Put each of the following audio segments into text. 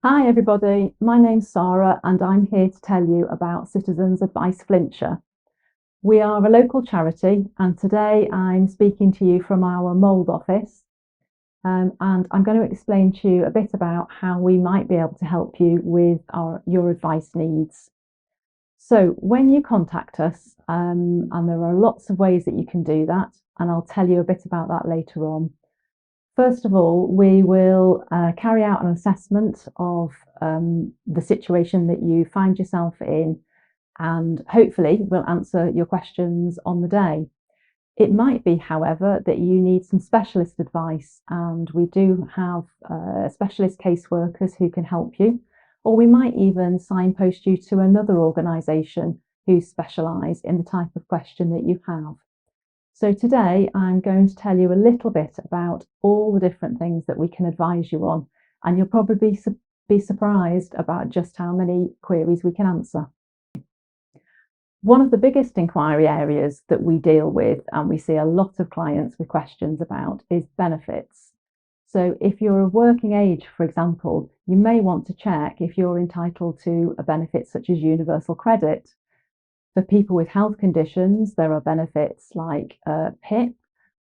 Hi everybody, my name's Sarah and I'm here to tell you about Citizens Advice Flintshire. We are a local charity and today I'm speaking to you from our mould office and I'm going to explain to you a bit about how we might be able to help you with your advice needs. So when you contact us, and there are lots of ways that you can do that, and I'll tell you a bit about that later on. First of all, we will carry out an assessment of the situation that you find yourself in, and hopefully we'll answer your questions on the day. It might be, however, that you need some specialist advice, and we do have specialist caseworkers who can help you, or we might even signpost you to another organisation who specialise in the type of question that you have. So today I'm going to tell you a little bit about all the different things that we can advise you on, and you'll probably be surprised about just how many queries we can answer. One of the biggest inquiry areas that we deal with and we see a lot of clients with questions about is benefits. So if you're of working age, for example, you may want to check if you're entitled to a benefit such as universal credit. For people with health conditions, there are benefits like PIP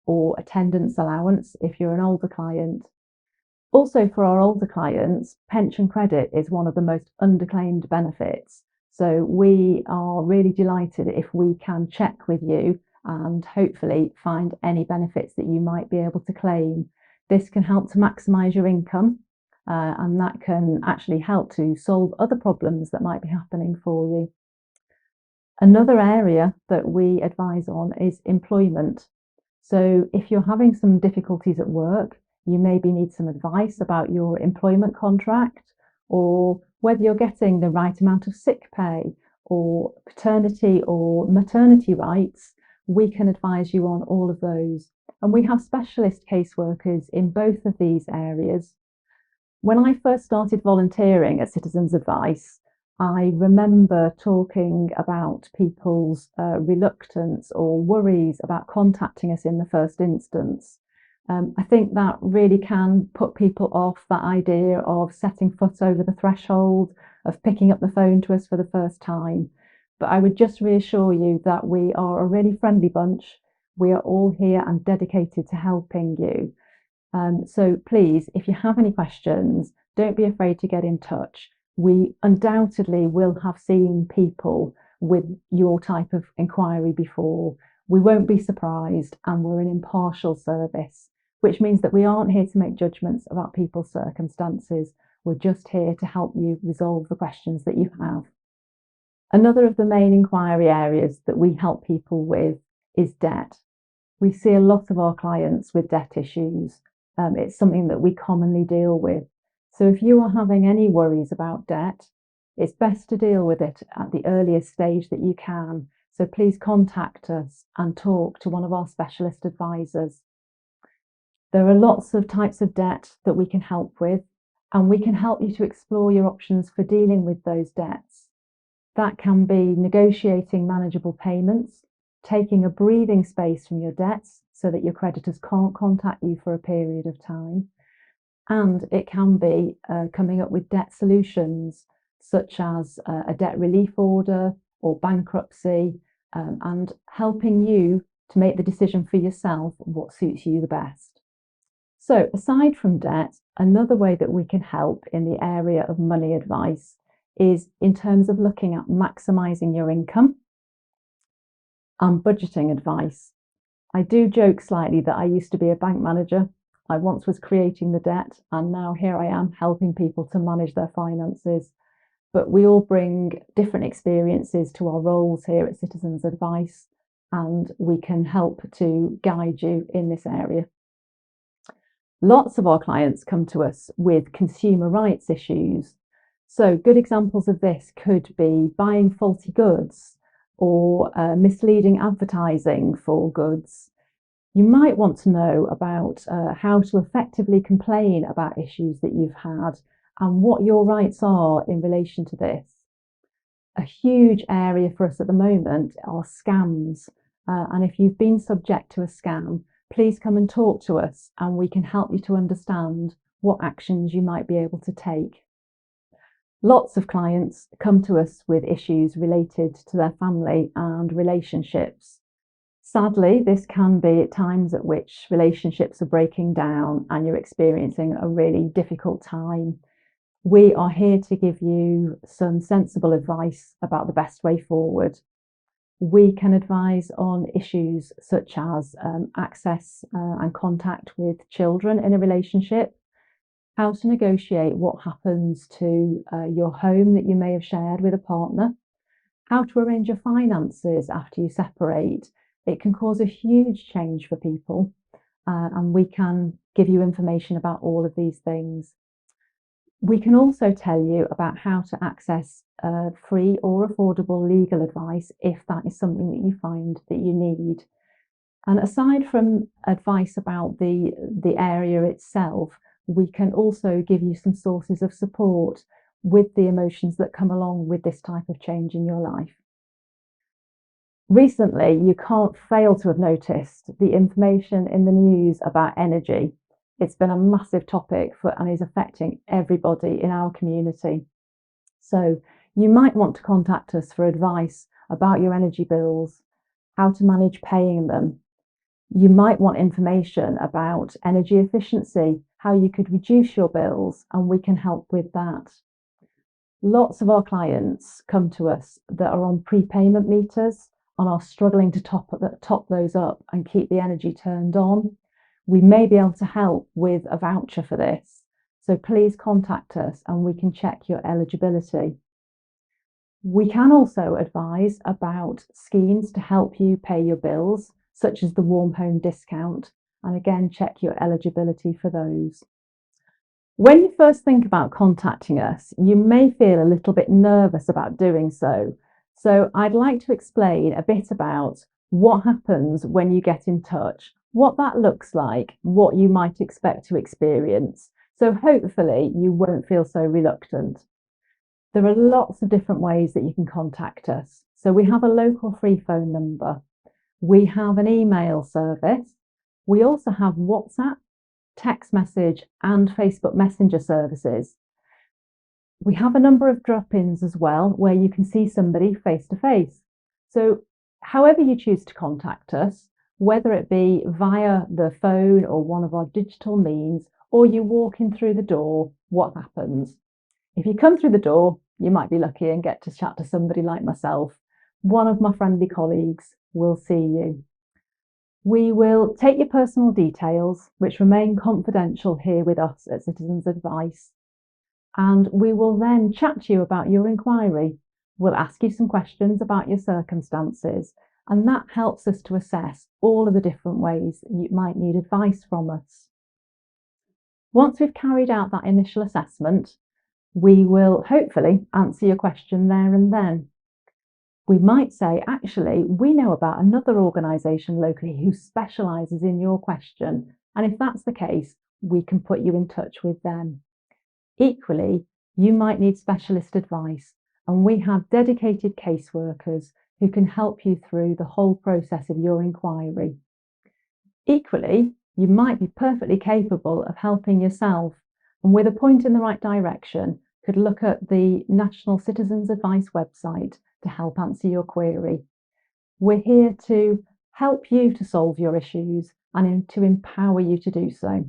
or attendance allowance if you're an older client. Also, for our older clients, pension credit is one of the most underclaimed benefits. So we are really delighted if we can check with you and hopefully find any benefits that you might be able to claim. This can help to maximise your income and that can actually help to solve other problems that might be happening for you. Another area that we advise on is employment. So if you're having some difficulties at work, you maybe need some advice about your employment contract or whether you're getting the right amount of sick pay or paternity or maternity rights, we can advise you on all of those. And we have specialist caseworkers in both of these areas. When I first started volunteering at Citizens Advice, I remember talking about people's reluctance or worries about contacting us in the first instance. I think that really can put people off that idea of setting foot over the threshold, of picking up the phone to us for the first time. But I would just reassure you that we are a really friendly bunch. We are all here and dedicated to helping you. So please, if you have any questions, don't be afraid to get in touch. We undoubtedly will have seen people with your type of inquiry before. We won't be surprised, and we're an impartial service, which means that we aren't here to make judgments about people's circumstances. We're just here to help you resolve the questions that you have. Another of the main inquiry areas that we help people with is debt. We see a lot of our clients with debt issues. It's something that we commonly deal with. So if you are having any worries about debt, it's best to deal with it at the earliest stage that you can. So please contact us and talk to one of our specialist advisors. There are lots of types of debt that we can help with, and we can help you to explore your options for dealing with those debts. That can be negotiating manageable payments, taking a breathing space from your debts so that your creditors can't contact you for a period of time. And it can be coming up with debt solutions, such as a debt relief order or bankruptcy, and helping you to make the decision for yourself what suits you the best. So aside from debt, another way that we can help in the area of money advice is in terms of looking at maximising your income and budgeting advice. I do joke slightly that I used to be a bank manager. I once was creating the debt, and now here I am helping people to manage their finances. But we all bring different experiences to our roles here at Citizens Advice, and we can help to guide you in this area. Lots of our clients come to us with consumer rights issues. So good examples of this could be buying faulty goods or misleading advertising for goods. You might want to know about how to effectively complain about issues that you've had and what your rights are in relation to this. A huge area for us at the moment are scams. And if you've been subject to a scam, please come and talk to us and we can help you to understand what actions you might be able to take. Lots of clients come to us with issues related to their family and relationships. Sadly, this can be times at which relationships are breaking down and you're experiencing a really difficult time. We are here to give you some sensible advice about the best way forward. We can advise on issues such as access and contact with children in a relationship, how to negotiate what happens to your home that you may have shared with a partner, how to arrange your finances after you separate. It can cause a huge change for people, and we can give you information about all of these things. We can also tell you about how to access free or affordable legal advice if that is something that you find that you need. And aside from advice about the area itself, we can also give you some sources of support with the emotions that come along with this type of change in your life. Recently, you can't fail to have noticed the information in the news about energy. It's been a massive topic and is affecting everybody in our community. So you might want to contact us for advice about your energy bills, how to manage paying them. You might want information about energy efficiency, how you could reduce your bills, and we can help with that. Lots of our clients come to us that are on prepayment meters and are struggling to top those up and keep the energy turned on. We may be able to help with a voucher for this. So please contact us and we can check your eligibility. We can also advise about schemes to help you pay your bills, such as the Warm Home Discount, and again, check your eligibility for those. When you first think about contacting us, you may feel a little bit nervous about doing so. So I'd like to explain a bit about what happens when you get in touch, what that looks like, what you might expect to experience. So hopefully you won't feel so reluctant. There are lots of different ways that you can contact us. So we have a local free phone number. We have an email service. We also have WhatsApp, text message, and Facebook Messenger services. We have a number of drop-ins as well, where you can see somebody face to face. So however you choose to contact us, whether it be via the phone or one of our digital means, or you walk in through the door, what happens? If you come through the door, you might be lucky and get to chat to somebody like myself. One of my friendly colleagues will see you. We will take your personal details, which remain confidential here with us at Citizens Advice, and we will then chat to you about your inquiry. We'll ask you some questions about your circumstances, and that helps us to assess all of the different ways you might need advice from us. Once we've carried out that initial assessment, we will hopefully answer your question there and then. We might say, actually, we know about another organisation locally who specialises in your question, and if that's the case, we can put you in touch with them. Equally, you might need specialist advice, and we have dedicated caseworkers who can help you through the whole process of your inquiry. Equally, you might be perfectly capable of helping yourself, and with a point in the right direction, could look at the National Citizens Advice website to help answer your query. We're here to help you to solve your issues and to empower you to do so.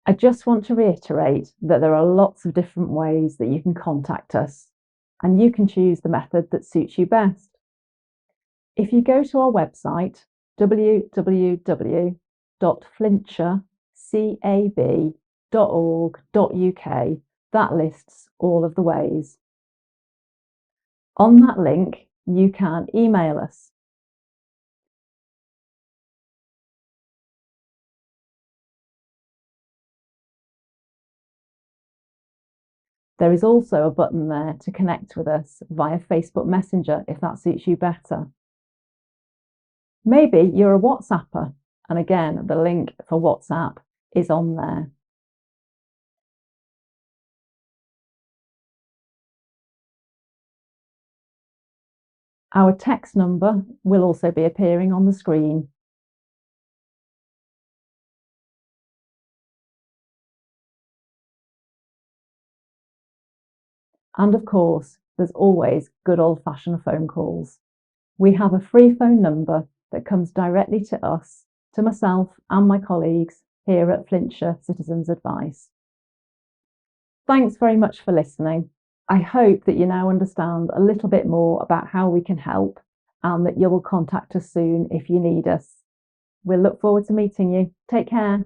I just want to reiterate that there are lots of different ways that you can contact us, and you can choose the method that suits you best. If you go to our website, www.flintshire.org.uk, that lists all of the ways. On that link, you can email us. There is also a button there to connect with us via Facebook Messenger if that suits you better. Maybe you're a WhatsApper, and again, the link for WhatsApp is on there. Our text number will also be appearing on the screen. And of course, there's always good old-fashioned phone calls. We have a free phone number that comes directly to us, to myself and my colleagues here at Flintshire Citizens Advice. Thanks very much for listening. I hope that you now understand a little bit more about how we can help and that you will contact us soon if you need us. We'll look forward to meeting you. Take care.